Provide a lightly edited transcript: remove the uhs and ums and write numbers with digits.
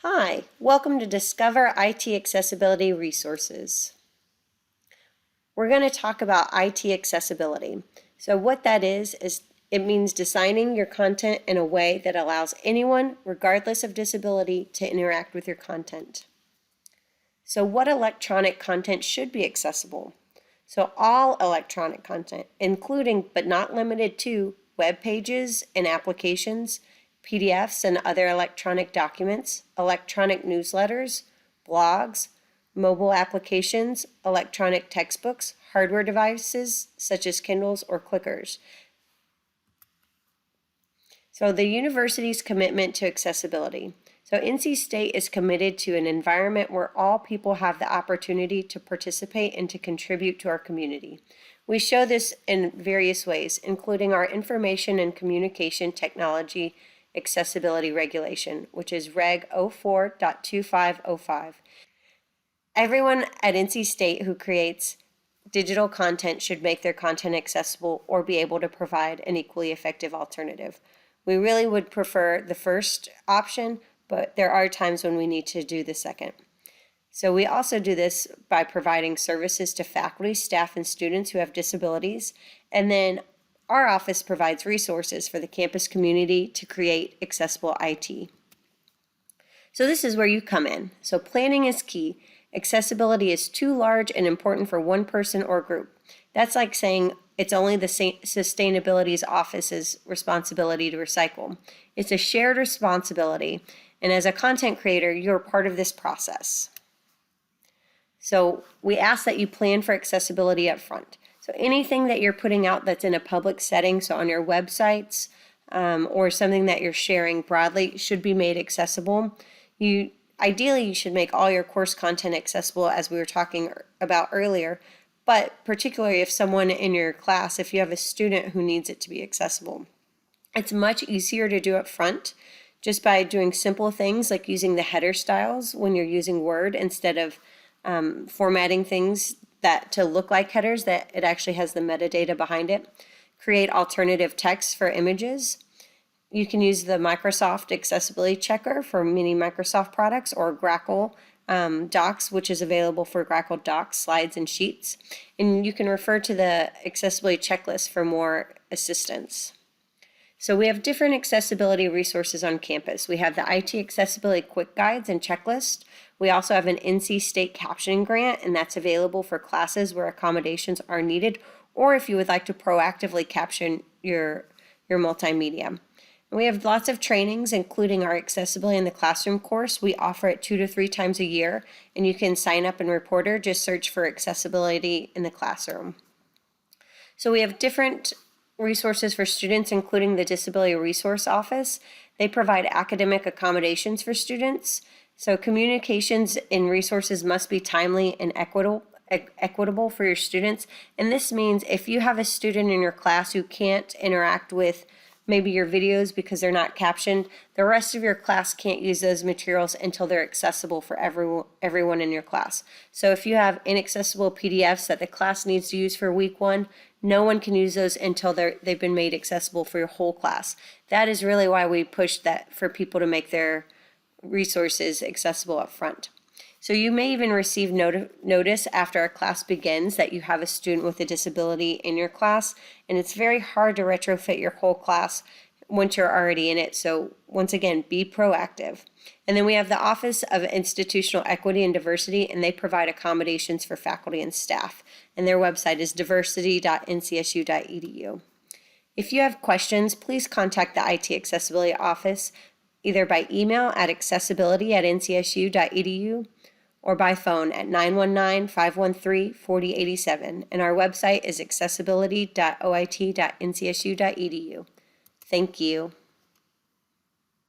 Hi, welcome to Discover IT Accessibility Resources. We're going to talk about IT accessibility. So what that is it means designing your content in a way that allows anyone, regardless of disability, to interact with your content. So what electronic content should be accessible? So all electronic content, including but not limited to web pages and applications, PDFs and other electronic documents, electronic newsletters, blogs, mobile applications, electronic textbooks, hardware devices such as Kindles or clickers. So the university's commitment to accessibility. So NC State is committed to an environment where all people have the opportunity to participate and to contribute to our community. We show this in various ways, including our Information and Communication Technology Accessibility Regulation, which is Reg 04.2505. Everyone at NC State who creates digital content should make their content accessible or be able to provide an equally effective alternative. We really would prefer the first option, but there are times when we need to do the second. So we also do this by providing services to faculty, staff, and students who have disabilities. And then our office provides resources for the campus community to create accessible IT. So this is where you come in. So planning is key. Accessibility is too large and important for one person or group. That's like saying it's only the sustainability's office's responsibility to recycle. It's a shared responsibility, and as a content creator, you're part of this process. So we ask that you plan for accessibility up front. So anything that you're putting out that's in a public setting, so on your websites or something that you're sharing broadly, should be made accessible. Ideally, you should make all your course content accessible, as we were talking about earlier, but particularly if someone in your class, if you have a student who needs it to be accessible. It's much easier to do up front just by doing simple things like using the header styles when you're using Word instead of formatting things that to look like headers, that it actually has the metadata behind it. Create alternative text for images. You can use the Microsoft Accessibility Checker for many Microsoft products, or Grackle Docs, which is available for Grackle Docs, slides, and sheets. And you can refer to the accessibility checklist for more assistance. So we have different accessibility resources on campus. We have the IT Accessibility Quick Guides and Checklist. We also have an NC State Captioning Grant, and that's available for classes where accommodations are needed, or if you would like to proactively caption your multimedia. And we have lots of trainings, including our Accessibility in the Classroom course. We offer it 2 to 3 times a year, and you can sign up in Reporter. Just search for Accessibility in the Classroom. So we have different resources for students, including the Disability Resource Office. They provide academic accommodations for students. So communications and resources must be timely and equitable for your students. And this means if you have a student in your class who can't interact with maybe your videos because they're not captioned, the rest of your class can't use those materials until they're accessible for everyone in your class. So if you have inaccessible PDFs that the class needs to use for week 1, no one can use those until they've been made accessible for your whole class. That is really why we push that for people to make their resources accessible up front. So you may even receive notice after a class begins that you have a student with a disability in your class, and it's very hard to retrofit your whole class once you're already in it. So once again, be proactive. And then we have the Office of Institutional Equity and Diversity, and they provide accommodations for faculty and staff. And their website is diversity.ncsu.edu. If you have questions, please contact the IT Accessibility Office either by email at accessibility@ncsu.edu or by phone at 919-513-4087. And our website is accessibility.oit.ncsu.edu. Thank you.